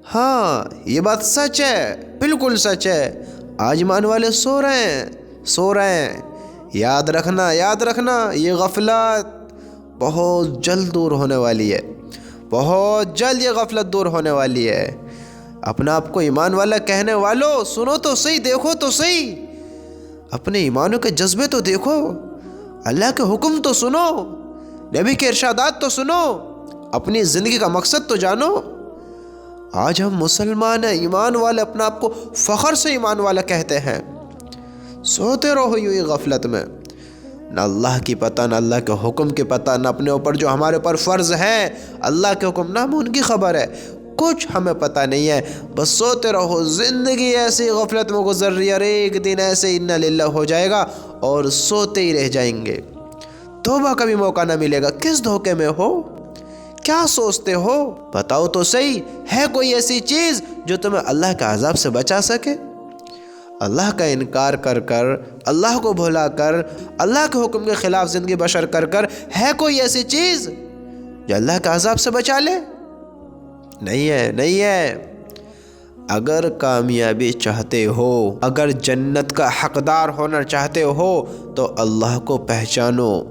ہاں یہ بات سچ ہے، بالکل سچ ہے۔ آج ایمان والے سو رہے ہیں۔ یاد رکھنا یہ غفلت بہت جلد دور ہونے والی ہے، بہت جلد یہ غفلت دور ہونے والی ہے۔ اپنا آپ کو ایمان والا کہنے والوں، سنو تو صحیح، دیکھو تو صحیح، اپنے ایمانوں کے جذبے تو دیکھو، اللہ کے حکم تو سنو، نبی کے ارشادات تو سنو، اپنی زندگی کا مقصد تو جانو۔ آج ہم مسلمان ہیں، ایمان والے، اپنا آپ کو فخر سے ایمان والا کہتے ہیں، سوتے رہو یوں ہی غفلت میں، نہ اللہ کی پتہ، نہ اللہ کے حکم کی پتہ، نہ اپنے اوپر جو ہمارے اوپر فرض ہیں اللہ کے حکم، نہ ہمیں ان کی خبر ہے، کچھ ہمیں پتہ نہیں ہے، بس سوتے رہو۔ زندگی ایسی غفلت میں گزر رہی ہے، اور ایک دن ایسے انا للہ ہو جائے گا اور سوتے ہی رہ جائیں گے، توبہ کا بھی موقع نہ ملے گا۔ کس دھوکے میں ہو؟ کیا سوچتے ہو؟ بتاؤ تو صحیح، ہے کوئی ایسی چیز جو تمہیں اللہ کے عذاب سے بچا سکے؟ اللہ کا انکار کر کر، اللہ کو بھلا کر، اللہ کے حکم کے خلاف زندگی بشر کر کر، ہے کوئی ایسی چیز جو اللہ کے عذاب سے بچا لے؟ نہیں ہے۔ اگر کامیابی چاہتے ہو، اگر جنت کا حقدار ہونا چاہتے ہو تو اللہ کو پہچانو،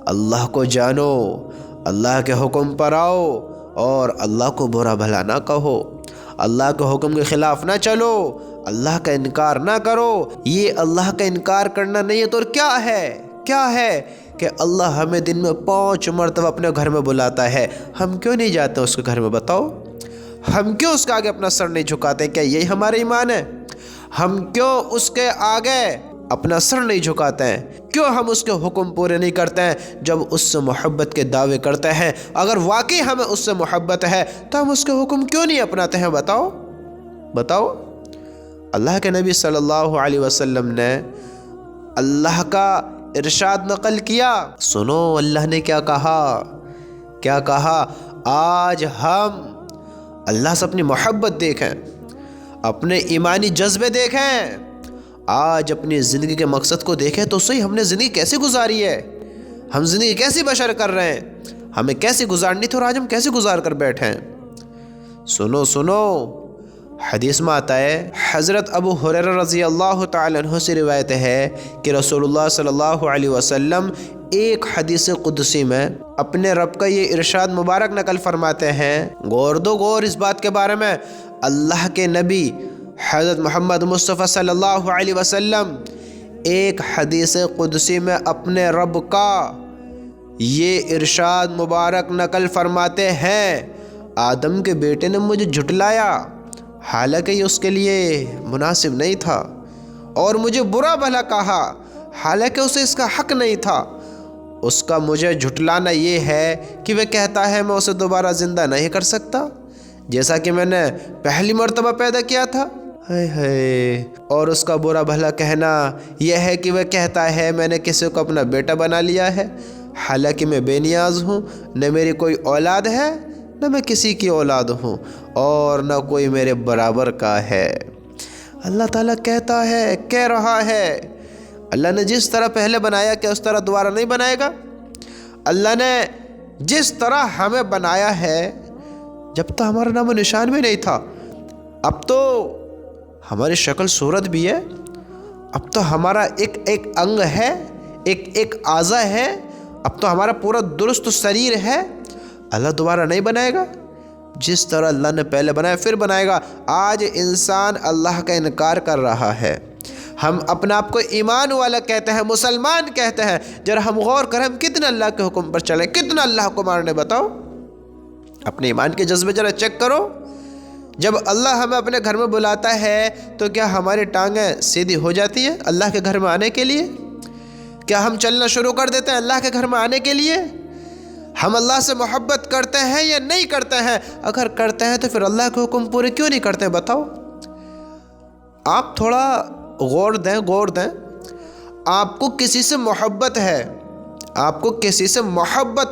اللہ کو جانو، اللہ کے حکم پر آؤ، اور اللہ کو برا بھلا نہ کہو، اللہ کے حکم کے خلاف نہ چلو، اللہ کا انکار نہ کرو۔ یہ اللہ کا انکار کرنا نہیں ہے تو کیا ہے کہ اللہ ہمیں دن میں 5 مرتبہ اپنے گھر میں بلاتا ہے، ہم کیوں نہیں جاتے اس کے گھر میں؟ بتاؤ، ہم کیوں اس کے آگے اپنا سر نہیں جھکاتے؟ کیا یہی ہمارا ایمان ہے؟ ہم کیوں اس کے آگے اپنا سر نہیں جھکاتے ہیں؟ کیوں ہم اس کے حکم پورے نہیں کرتے ہیں جب اس سے محبت کے دعوے کرتے ہیں؟ اگر واقعی ہمیں اس سے محبت ہے تو ہم اس کے حکم کیوں نہیں اپناتے ہیں؟ بتاؤ۔ اللہ کے نبی صلی اللہ علیہ وسلم نے اللہ کا ارشاد نقل کیا، سنو اللہ نے کیا کہا۔ آج ہم اللہ سے اپنی محبت دیکھیں، اپنے ایمانی جذبے دیکھیں، آج اپنی زندگی کے مقصد کو دیکھیں تو صحیح، ہم نے زندگی کیسے گزاری ہے، ہم زندگی کیسی بشر کر رہے ہیں، ہمیں کیسی گزارنی تھی اور آج ہم کیسے گزار کر بیٹھے ہیں۔ سنو، حدیث میں آتا ہے، حضرت ابو ہریرہ رضی اللہ تعالی عنہ سے روایت ہے کہ رسول اللہ صلی اللہ علیہ وسلم ایک حدیث قدسی میں اپنے رب کا یہ ارشاد مبارک نقل فرماتے ہیں، غور اس بات کے بارے میں، اللہ کے نبی حضرت محمد مصطفیٰ صلی اللہ علیہ وسلم ایک حدیث قدسی میں اپنے رب کا یہ ارشاد مبارک نقل فرماتے ہیں، آدم کے بیٹے نے مجھے جھٹلایا، حالانکہ یہ اس کے لیے مناسب نہیں تھا، اور مجھے برا بھلا کہا، حالانکہ اسے اس کا حق نہیں تھا۔ اس کا مجھے جھٹلانا یہ ہے کہ وہ کہتا ہے میں اسے دوبارہ زندہ نہیں کر سکتا جیسا کہ میں نے پہلی مرتبہ پیدا کیا تھا، اور اس کا برا بھلا کہنا یہ ہے کہ وہ کہتا ہے میں نے کسی کو اپنا بیٹا بنا لیا ہے، حالانکہ میں بے نیاز ہوں، نہ میری کوئی اولاد ہے، نہ میں کسی کی اولاد ہوں، اور نہ کوئی میرے برابر کا ہے۔ اللہ تعالیٰ کہہ رہا ہے، اللہ نے جس طرح پہلے بنایا کیا اس طرح دوبارہ نہیں بنائے گا؟ اللہ نے جس طرح ہمیں بنایا ہے جب تو ہمارا نام و نشان بھی نہیں تھا، اب تو ہماری شکل صورت بھی ہے، اب تو ہمارا ایک انگ ہے، ایک اعضا ہے، اب تو ہمارا پورا درست شریر ہے۔ اللہ دوبارہ نہیں بنائے گا؟ جس طرح اللہ نے پہلے بنایا پھر بنائے گا۔ آج انسان اللہ کا انکار کر رہا ہے، ہم اپنا آپ کو ایمان والا کہتے ہیں، مسلمان کہتے ہیں، ذرا ہم غور کریں ہم کتنا اللہ کے حکم پر چلیں، کتنا اللہ کو ماننے، بتاؤ اپنے ایمان کے جذبے ذرا چیک کرو۔ جب اللہ ہمیں اپنے گھر میں بلاتا ہے تو کیا ہماری ٹانگیں سیدھی ہو جاتی ہیں اللہ کے گھر میں آنے کے لیے؟ کیا ہم چلنا شروع کر دیتے ہیں اللہ کے گھر میں آنے کے لیے؟ ہم اللہ سے محبت کرتے ہیں یا نہیں کرتے ہیں؟ اگر کرتے ہیں تو پھر اللہ کے حکم پورے کیوں نہیں کرتے؟ بتاؤ۔ آپ تھوڑا غور دیں، آپ کو کسی سے محبت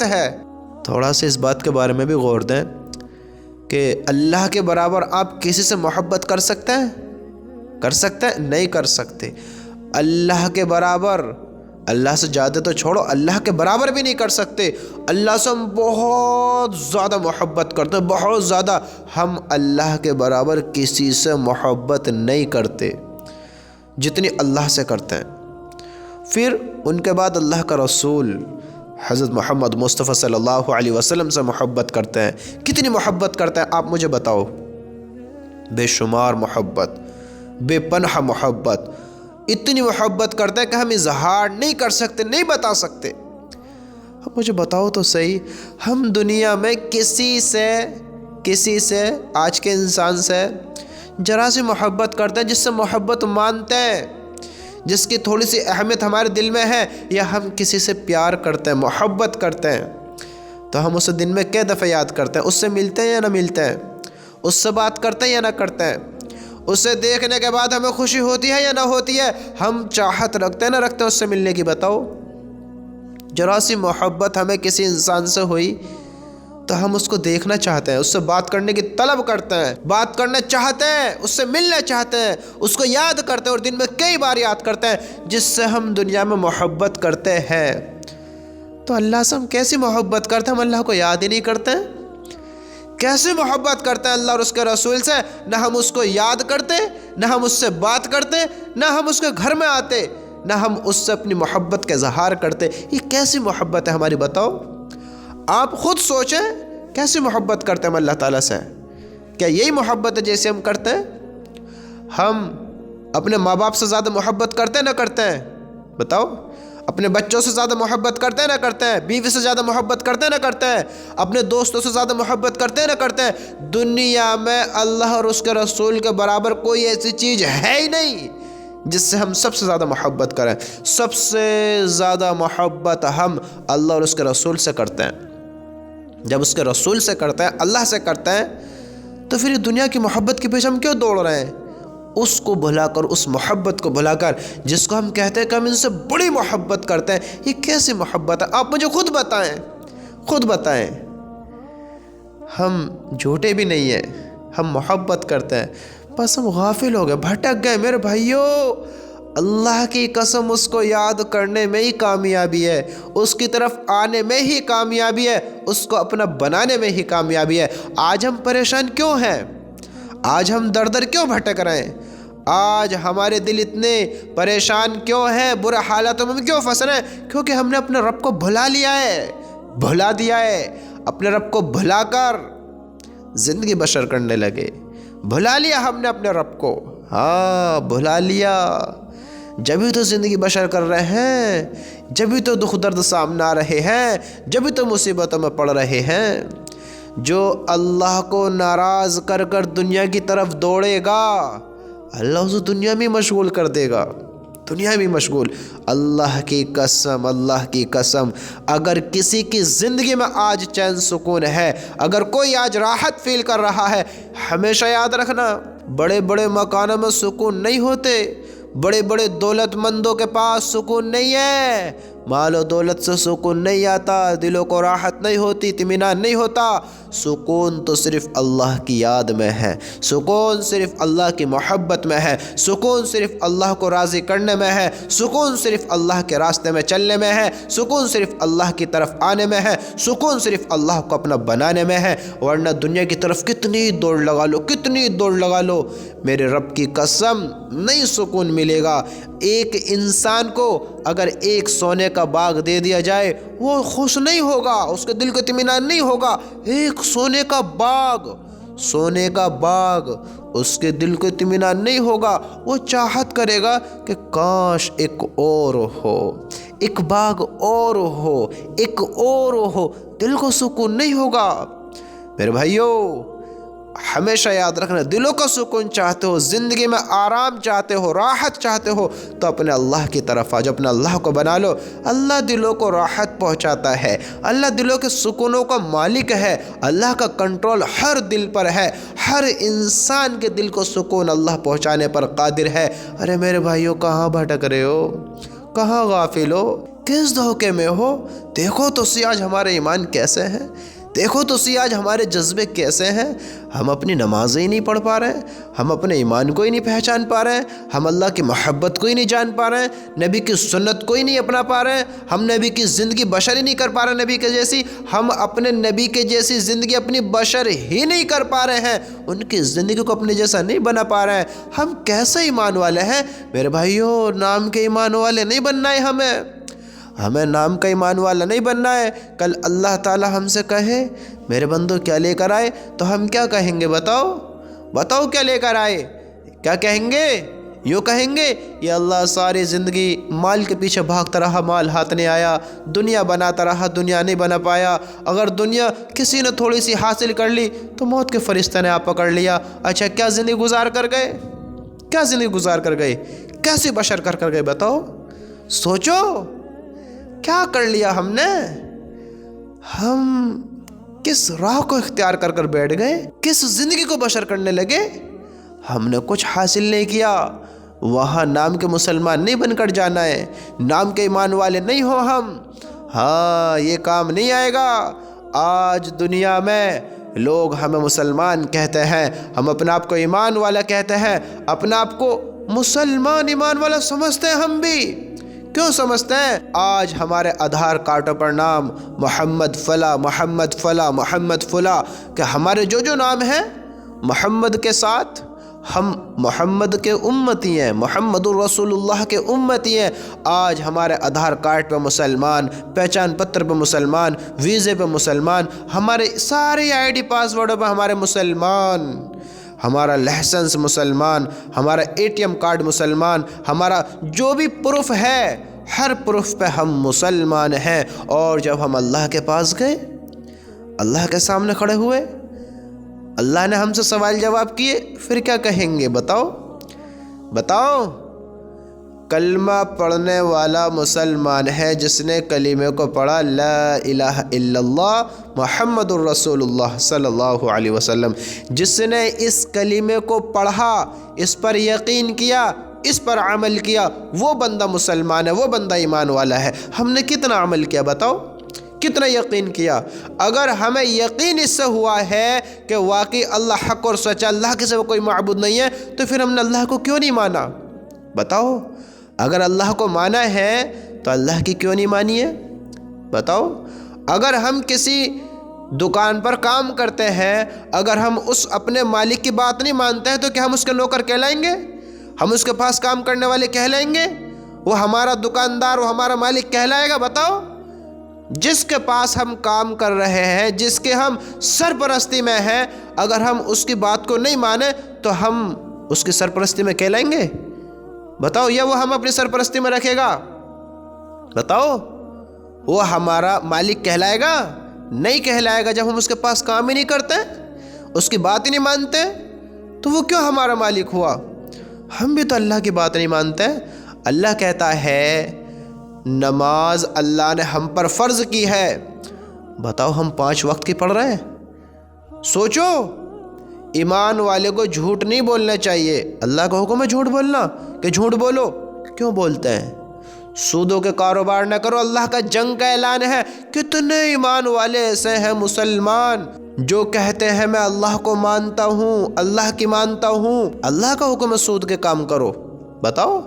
ہے، تھوڑا سا اس بات کے بارے میں بھی غور دیں کہ اللہ کے برابر آپ کسی سے محبت کر سکتے ہیں؟ نہیں کر سکتے۔ اللہ کے برابر اللہ سے زیادہ تو چھوڑو، اللہ کے برابر بھی نہیں کر سکتے۔ اللہ سے ہم بہت زیادہ محبت کرتے ہیں، بہت زیادہ۔ ہم اللہ کے برابر کسی سے محبت نہیں کرتے جتنی اللہ سے کرتے ہیں۔ پھر ان کے بعد اللہ کا رسول حضرت محمد مصطفیٰ صلی اللہ علیہ وسلم سے محبت کرتے ہیں۔ کتنی محبت کرتے ہیں آپ مجھے بتاؤ؟ بے شمار محبت، بے پناہ محبت، اتنی محبت کرتے ہیں کہ ہم اظہار نہیں کر سکتے، نہیں بتا سکتے۔ اب مجھے بتاؤ تو صحیح، ہم دنیا میں کسی سے آج کے انسان سے ذرا سی محبت کرتے ہیں، جس سے محبت مانتے ہیں، جس کی تھوڑی سی اہمیت ہمارے دل میں ہے، یا ہم کسی سے پیار کرتے ہیں، محبت کرتے ہیں، تو ہم اسے دن میں کئی دفعہ یاد کرتے ہیں؟ اس سے ملتے ہیں یا نہ ملتے ہیں؟ اس سے بات کرتے ہیں یا نہ کرتے ہیں؟ اسے دیکھنے کے بعد ہمیں خوشی ہوتی ہے یا نہ ہوتی ہے؟ ہم چاہت رکھتے ہیں نہ رکھتے ہیں اس سے ملنے کی؟ بتاؤ۔ ذرا سی محبت ہمیں کسی انسان سے ہوئی تو ہم اس کو دیکھنا چاہتے ہیں، اس سے بات کرنے کی طلب کرتے ہیں، بات کرنا چاہتے ہیں، اس سے ملنا چاہتے ہیں، اس کو یاد کرتے ہیں، اور دن میں کئی بار یاد کرتے ہیں، جس سے ہم دنیا میں محبت کرتے ہیں۔ تو اللہ سے ہم کیسی محبت کرتے ہیں؟ ہم اللہ کو یاد ہی نہیں کرتے ہیں۔ کیسے محبت کرتے ہیں اللہ اور اس کے رسول سے؟ نہ ہم اس کو یاد کرتے، نہ ہم اس سے بات کرتے، نہ ہم اس کے گھر میں آتے، نہ ہم اس سے اپنی محبت کا اظہار کرتے۔ یہ کیسی محبت ہے ہماری؟ بتاؤ۔ آپ خود سوچیں کیسی محبت کرتے ہیں ہم اللہ تعالیٰ سے؟ کیا یہی محبت ہے جیسے ہم کرتے ہیں؟ ہم اپنے ماں باپ سے زیادہ محبت کرتے نہ کرتے ہیں؟ بتاؤ۔ اپنے بچوں سے زیادہ محبت کرتے ہیں نہ کرتے ہیں؟ بیوی سے زیادہ محبت کرتے نہ کرتے ہیں؟ اپنے دوستوں سے زیادہ محبت کرتے نہ کرتے ہیں؟ دنیا میں اللہ اور اس کے رسول کے برابر کوئی ایسی چیز ہے ہی نہیں جس سے ہم سب سے زیادہ محبت کریں۔ سب سے زیادہ محبت ہم اللہ اور اس کے رسول سے کرتے ہیں۔ جب اس کے رسول سے کرتے ہیں، اللہ سے کرتے ہیں، تو پھر دنیا کی محبت کے پیچھے ہم کیوں دوڑ رہے ہیں؟ اس کو بھلا کر، اس محبت کو بھلا کر جس کو ہم کہتے ہیں کہ ہم ان سے بڑی محبت کرتے ہیں، یہ کیسی محبت ہے؟ آپ مجھے خود بتائیں۔ ہم جھوٹے بھی نہیں ہیں، ہم محبت کرتے ہیں، بس ہم غافل ہو گئے، بھٹک گئے۔ میرے بھائیو، اللہ کی قسم اس کو یاد کرنے میں ہی کامیابی ہے، اس کی طرف آنے میں ہی کامیابی ہے، اس کو اپنا بنانے میں ہی کامیابی ہے۔ آج ہم پریشان کیوں ہیں؟ آج ہم در در کیوں بھٹک رہے ہیں؟ آج ہمارے دل اتنے پریشان کیوں ہیں؟ برے حالاتوں میں کیوں پھنس رہے ہیں؟ کیونکہ ہم نے اپنے رب کو بھلا دیا ہے۔ اپنے رب کو بھلا کر زندگی بسر کرنے لگے۔ بھلا لیا ہم نے اپنے رب کو، ہاں بھلا لیا۔ جبھی تو زندگی بسر کر رہے ہیں، جبھی تو دکھ درد سامنے آ رہے ہیں، جبھی تو مصیبتوں میں پڑ رہے ہیں۔ جو اللہ کو ناراض کر کر دنیا کی طرف دوڑے گا، اللہ اسے دنیا میں مشغول کر دے گا، دنیا میں مشغول۔ اللہ کی قسم، اگر کسی کی زندگی میں آج چین سکون ہے، اگر کوئی آج راحت فیل کر رہا ہے، ہمیشہ یاد رکھنا، بڑے بڑے مکانوں میں سکون نہیں ہوتے، بڑے بڑے دولت مندوں کے پاس سکون نہیں ہے، مال و دولت سے سکون نہیں آتا، دلوں کو راحت نہیں ہوتی، اطمینان نہیں ہوتا۔ سکون تو صرف اللہ کی یاد میں ہے، سکون صرف اللہ کی محبت میں ہے، سکون صرف اللہ کو راضی کرنے میں ہے، سکون صرف اللہ کے راستے میں چلنے میں ہے، سکون صرف اللہ کی طرف آنے میں ہے، سکون صرف اللہ کو اپنا بنانے میں ہے۔ ورنہ دنیا کی طرف کتنی دوڑ لگا لو، میرے رب کی قسم نہیں سکون ملے گا۔ ایک انسان کو اگر ایک سونے کا باغ دے دیا جائے، وہ خوش نہیں ہوگا، اس کے دل کو اطمینان نہیں ہوگا۔ ایک سونے کا باغ اس کے دل کو اطمینان نہیں ہوگا، وہ چاہت کرے گا کہ کاش ایک اور ہو، ایک باغ اور ہو، دل کو سکون نہیں ہوگا۔ میرے بھائیو، ہمیشہ یاد رکھنا، دلوں کا سکون چاہتے ہو، زندگی میں آرام چاہتے ہو، راحت چاہتے ہو، تو اپنے اللہ کی طرف آ جاؤ، اپنے اللہ کو بنا لو۔ اللہ دلوں کو راحت پہنچاتا ہے، اللہ دلوں کے سکونوں کا مالک ہے، اللہ کا کنٹرول ہر دل پر ہے، ہر انسان کے دل کو سکون اللہ پہنچانے پر قادر ہے۔ ارے میرے بھائیو، کہاں بھٹک رہے ہو؟ کہاں غافل ہو؟ کس دھوکے میں ہو؟ دیکھو تو سی آج ہمارے ایمان کیسے ہیں، دیکھو تو سی آج ہمارے جذبے کیسے ہیں. ہم اپنی نمازیں ہی نہیں پڑھ پا رہے ہیں, ہم اپنے ایمان کو ہی نہیں پہچان پا رہے ہیں, ہم اللہ کی محبت کو ہی نہیں جان پا رہے ہیں, نبی کی سنت کو ہی نہیں اپنا پا رہے ہیں, ہم نبی کی زندگی بشر ہی نہیں کر پا رہے نبی کے جیسی, ہم اپنے نبی کے جیسی زندگی اپنی بشر ہی نہیں کر پا رہے ہیں, ان کی زندگی کو اپنے جیسا نہیں بنا پا رہے ہیں. ہم کیسے ایمان والے ہیں میرے بھائیوں؟ نام کے ایمان والے نہیں بننا ہے ہمیں نام کا ایمان والا نہیں بننا ہے. کل اللہ تعالی ہم سے کہے میرے بندو کیا لے کر آئے, تو ہم کیا کہیں گے؟ بتاؤ کیا لے کر آئے؟ کیا کہیں گے؟ یوں کہیں گے یا اللہ ساری زندگی مال کے پیچھے بھاگتا رہا, مال ہاتھ نہیں آیا, دنیا بناتا رہا, دنیا نہیں بنا پایا. اگر دنیا کسی نے تھوڑی سی حاصل کر لی تو موت کے فرشتے نے آپ پکڑ لیا. اچھا کیا زندگی گزار کر گئے؟ کیسی بشر کر گئے؟ بتاؤ, سوچو کیا کر لیا ہم نے؟ ہم کس راہ کو اختیار کر بیٹھ گئے؟ کس زندگی کو بشر کرنے لگے؟ ہم نے کچھ حاصل نہیں کیا. وہاں نام کے مسلمان نہیں بن کر جانا ہے, نام کے ایمان والے نہیں ہو ہم. ہاں یہ کام نہیں آئے گا. آج دنیا میں لوگ ہمیں مسلمان کہتے ہیں, ہم اپنے آپ کو ایمان والا کہتے ہیں, اپنے آپ کو مسلمان ایمان والا سمجھتے ہیں. ہم بھی کیوں سمجھتے ہیں؟ آج ہمارے آدھار کارڈوں پر نام محمد فلاں محمد فلاں محمد فلاں, کہ ہمارے جو نام ہیں محمد کے ساتھ ہم محمد کے امتی ہیں, محمد الرسول اللہ کے امتی ہیں. آج ہمارے آدھار کارڈ پہ مسلمان, پہچان پتر پہ مسلمان, ویزے پہ مسلمان, ہمارے سارے آئی ڈی پاسورڈوں پہ ہمارے مسلمان, ہمارا لائسنس مسلمان, ہمارا اے ٹی ایم کارڈ مسلمان, ہمارا جو بھی پروف ہے ہر پروف پہ ہم مسلمان ہیں. اور جب ہم اللہ کے پاس گئے, اللہ کے سامنے کھڑے ہوئے, اللہ نے ہم سے سوال جواب کیے, پھر کیا کہیں گے؟ بتاؤ. کلمہ پڑھنے والا مسلمان ہے جس نے کلمے کو پڑھا, لا الہ الا اللہ محمد الرسول اللہ صلی اللہ علیہ وسلم. جس نے اس کلمے کو پڑھا, اس پر یقین کیا, اس پر عمل کیا, وہ بندہ مسلمان ہے, وہ بندہ ایمان والا ہے. ہم نے کتنا عمل کیا؟ بتاؤ, کتنا یقین کیا؟ اگر ہمیں یقین اس سے ہوا ہے کہ واقعی اللہ حق اور سچا, اللہ کے سوا کوئی معبود نہیں ہے, تو پھر ہم نے اللہ کو کیوں نہیں مانا؟ بتاؤ. اگر اللہ کو مانا ہے تو اللہ کی کیوں نہیں مانی ہے؟ بتاؤ. اگر ہم کسی دکان پر کام کرتے ہیں, اگر ہم اس اپنے مالک کی بات نہیں مانتے ہیں تو کیا ہم اس کے نوکر کہلائیں گے؟ ہم اس کے پاس کام کرنے والے کہلائیں گے؟ وہ ہمارا دکاندار, وہ ہمارا مالک کہلائے گا؟ بتاؤ. جس کے پاس ہم کام کر رہے ہیں, جس کے ہم سرپرستی میں ہیں, اگر ہم اس کی بات کو نہیں مانیں تو ہم اس کی سرپرستی میں کہلائیں گے؟ بتاؤ. یا وہ ہم اپنی سرپرستی میں رکھے گا؟ بتاؤ. وہ ہمارا مالک کہلائے گا؟ نہیں کہلائے گا. جب ہم اس کے پاس کام ہی نہیں کرتے, اس کی بات ہی نہیں مانتے, تو وہ کیوں ہمارا مالک ہوا؟ ہم بھی تو اللہ کی بات نہیں مانتے. اللہ کہتا ہے نماز اللہ نے ہم پر فرض کی ہے. بتاؤ, ہم 5 وقت کی پڑھ رہے ہیں؟ سوچو. ایمان والے کو جھوٹ نہیں بولنا چاہیے. اللہ کا حکم ہے جھوٹ بولنا, کہ جھوٹ بولو. کیوں بولتے ہیں؟ سودوں کے کاروبار نہ کرو, اللہ کا جنگ کا اعلان ہے. کتنے ایمان والے ایسے ہیں مسلمان جو کہتے ہیں میں اللہ کو مانتا ہوں, اللہ کی مانتا ہوں, اللہ کا حکم ہے سود کے کام کرو. بتاؤ.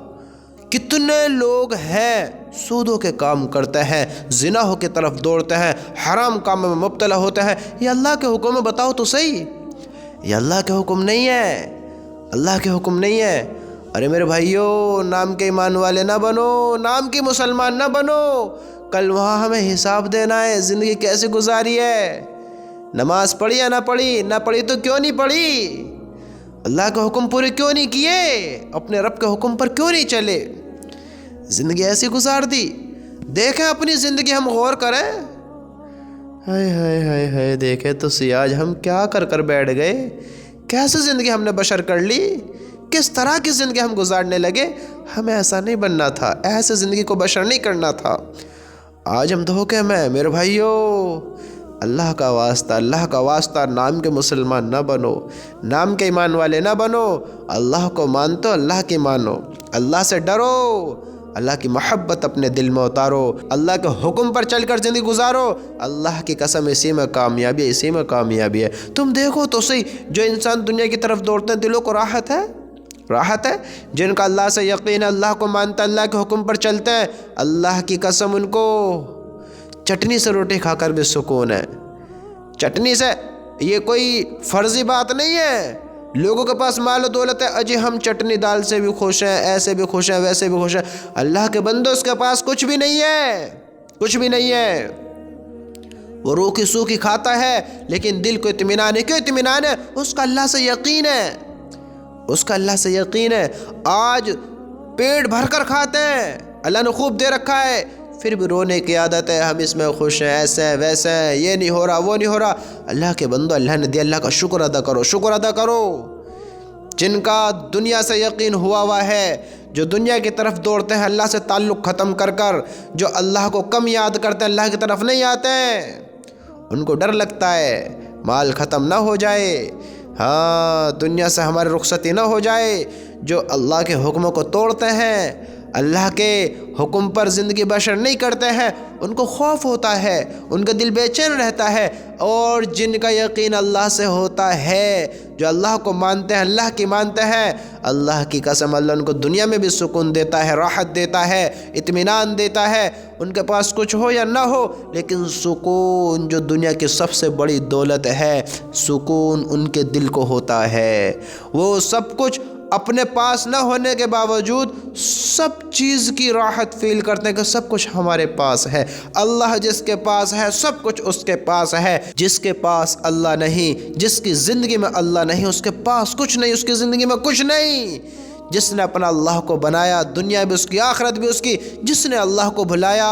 کتنے لوگ ہیں سودوں کے کام کرتے ہیں, زنا کی طرف دوڑتے ہیں, حرام کاموں میں مبتلا ہوتے ہیں. یہ اللہ کے حکم ہے؟ بتاؤ تو صحیح. یہ اللہ کے حکم نہیں ہے, اللہ کے حکم نہیں ہے. ارے میرے بھائیو, نام کے ایمان والے نہ بنو, نام کی مسلمان نہ بنو. کل وہاں ہمیں حساب دینا ہے, زندگی کیسے گزاری ہے, نماز پڑھی یا نہ پڑھی, نہ پڑھی تو کیوں نہیں پڑھی, اللہ کے حکم پورے کیوں نہیں کیے, اپنے رب کے حکم پر کیوں نہیں چلے, زندگی ایسی گزار دی. دیکھیں اپنی زندگی, ہم غور کریں. ہائے ہائے ہائے ہائے, دیکھیں تو آج ہم کیا کر بیٹھ گئے, کیسے زندگی ہم نے بشر کر لی, کس طرح کی زندگی ہم گزارنے لگے. ہمیں ایسا نہیں بننا تھا, ایسے زندگی کو بشر نہیں کرنا تھا. آج ہم دھوکے میں. میرے بھائیو, اللہ کا واسطہ, اللہ کا واسطہ, نام کے مسلمان نہ بنو, نام کے ایمان والے نہ بنو. اللہ کو مانتے ہو, اللہ کی مانو, اللہ سے ڈرو, اللہ کی محبت اپنے دل میں اتارو، اللہ کے حکم پر چل کر زندگی گزارو، اللہ کی قسم اسی میں کامیابی ہے، اسی میں کامیابی ہے۔ تم دیکھو تو صحیح، جو انسان دنیا کی طرف دوڑتے ہیں دلوں کو راحت ہے، راحت ہے۔ جن کا اللہ سے یقین ہے، اللہ کو مانتا ہے، اللہ کے حکم پر چلتے ہیں، اللہ کی قسم ان کو چٹنی سے روٹی کھا کر بھی سکون ہے، چٹنی سے۔ یہ کوئی فرضی بات نہیں ہے۔ لوگوں کے پاس مال و دولت ہے، اجی ہم چٹنی دال سے بھی خوش ہیں، ایسے بھی خوش ہیں، ویسے بھی خوش ہیں۔ اللہ کے بندو اس کے پاس کچھ بھی نہیں ہے، کچھ بھی نہیں ہے۔ وہ روکھی سوکھی کھاتا ہے لیکن دل کو اطمینان ہے۔ کیوں اطمینان ہے؟ اس کا اللہ سے یقین ہے، اس کا اللہ سے یقین ہے۔ آج پیٹ بھر کر کھاتے ہیں، اللہ نے خوب دے رکھا ہے، پھر بھی رونے کی عادت ہے، ہم اس میں خوش ہیں، ایسے ہیں ویسے ہیں، یہ نہیں ہو رہا وہ نہیں ہو رہا۔ اللہ کے بندو، اللہ نے دیا، اللہ کا شکر ادا کرو، شکر ادا کرو۔ جن کا دنیا سے یقین ہوا ہے، جو دنیا کی طرف دوڑتے ہیں اللہ سے تعلق ختم کر کر، جو اللہ کو کم یاد کرتے ہیں، اللہ کی طرف نہیں آتے ہیں، ان کو ڈر لگتا ہے مال ختم نہ ہو جائے، ہاں دنیا سے ہماری رخصتی نہ ہو جائے۔ جو اللہ کے حکموں کو توڑتے ہیں، اللہ کے حکم پر زندگی بسر نہیں کرتے ہیں، ان کو خوف ہوتا ہے، ان کا دل بے چین رہتا ہے۔ اور جن کا یقین اللہ سے ہوتا ہے، جو اللہ کو مانتے ہیں، اللہ کی مانتے ہیں، اللہ کی قسم اللہ ان کو دنیا میں بھی سکون دیتا ہے، راحت دیتا ہے، اطمینان دیتا ہے۔ ان کے پاس کچھ ہو یا نہ ہو، لیکن سکون جو دنیا کی سب سے بڑی دولت ہے، سکون ان کے دل کو ہوتا ہے۔ وہ سب کچھ اپنے پاس نہ ہونے کے باوجود سب چیز کی راحت فیل کرتے ہیں کہ سب کچھ ہمارے پاس ہے۔ اللہ جس کے پاس ہے، سب کچھ اس کے پاس ہے۔ جس کے پاس اللہ نہیں، جس کی زندگی میں اللہ نہیں، اس کے پاس کچھ نہیں، اس کی زندگی میں کچھ نہیں۔ جس نے اپنا اللہ کو بنایا، دنیا بھی اس کی، آخرت بھی اس کی۔ جس نے اللہ کو بھلایا،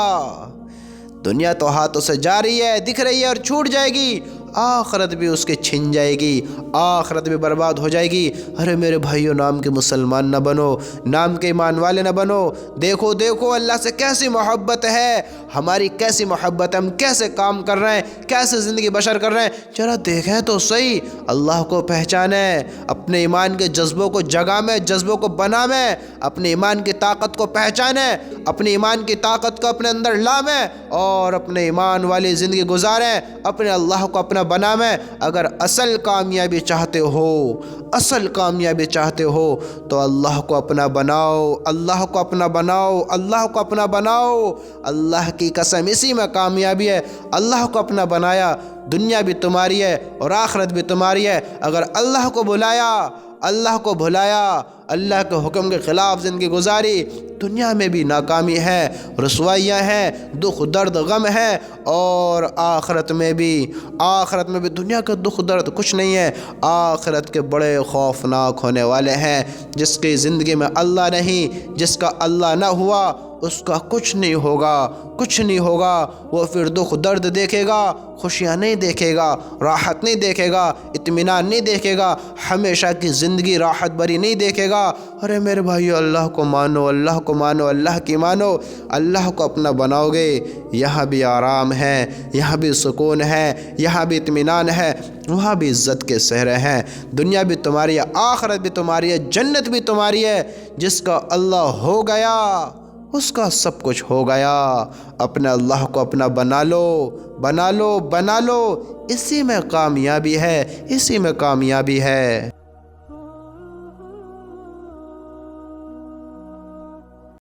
دنیا تو ہاتھوں سے جا رہی ہے، دکھ رہی ہے اور چھوٹ جائے گی، آخرت بھی اس کے چھن جائے گی، آخرت بھی برباد ہو جائے گی۔ ارے میرے بھائیو، نام کے مسلمان نہ بنو، نام کے ایمان والے نہ بنو۔ دیکھو دیکھو اللہ سے کیسی محبت ہے، ہماری کیسی محبت ہے، ہم کیسے کام کر رہے ہیں، کیسے زندگی بسر کر رہے ہیں، ذرا دیکھیں تو صحیح۔ اللہ کو پہچانیں، اپنے ایمان کے جذبوں کو جگامیں، جذبوں کو بنامیں، اپنے ایمان کی طاقت کو پہچانیں، اپنے ایمان کی طاقت کو اپنے اندر لامیں اور اپنے ایمان والی زندگی گزاریں، اپنے اللہ کو اپنا بنامیں۔ اگر اصل کامیابی چاہتے ہو، اصل کامیابی چاہتے ہو تو اللہ کو اپنا بناؤ، اللہ کو اپنا بناؤ، اللہ کو اپنا بناؤ۔ اللہ کی قسم اسی میں کامیابی ہے۔ اللہ کو اپنا بنایا، دنیا بھی تمہاری ہے اور آخرت بھی تمہاری ہے۔ اگر اللہ کو بلایا، اللہ کو بھلایا، اللہ کے حکم کے خلاف زندگی گزاری، دنیا میں بھی ناکامی ہے، رسوائیاں ہیں، دکھ درد غم ہے، اور آخرت میں بھی دنیا کا دکھ درد کچھ نہیں ہے، آخرت کے بڑے خوفناک ہونے والے ہیں۔ جس کی زندگی میں اللہ نہیں، جس کا اللہ نہ ہوا، اس کا کچھ نہیں ہوگا، کچھ نہیں ہوگا۔ وہ پھر دکھ درد دیکھے گا، خوشیاں نہیں دیکھے گا، راحت نہیں دیکھے گا، اطمینان نہیں دیکھے گا، ہمیشہ کی زندگی راحت بھری نہیں دیکھے گا۔ ارے میرے بھائیو، اللہ کو مانو، اللہ کو مانو، اللہ کی مانو، اللہ کو اپنا بناؤ گے، یہاں بھی آرام ہے، یہاں بھی سکون ہے، یہاں بھی اطمینان ہے، وہاں بھی عزت کے صحرے ہیں۔ دنیا بھی تمہاری ہے، آخرت بھی تمہاری ہے، جنت بھی تمہاری ہے۔ جس کا اللہ ہو گیا، اس کا سب کچھ ہو گیا۔ اپنے اللہ کو اپنا بنا لو، بنا لو، بنا لو، اسی میں کامیابی ہے، اسی میں کامیابی ہے۔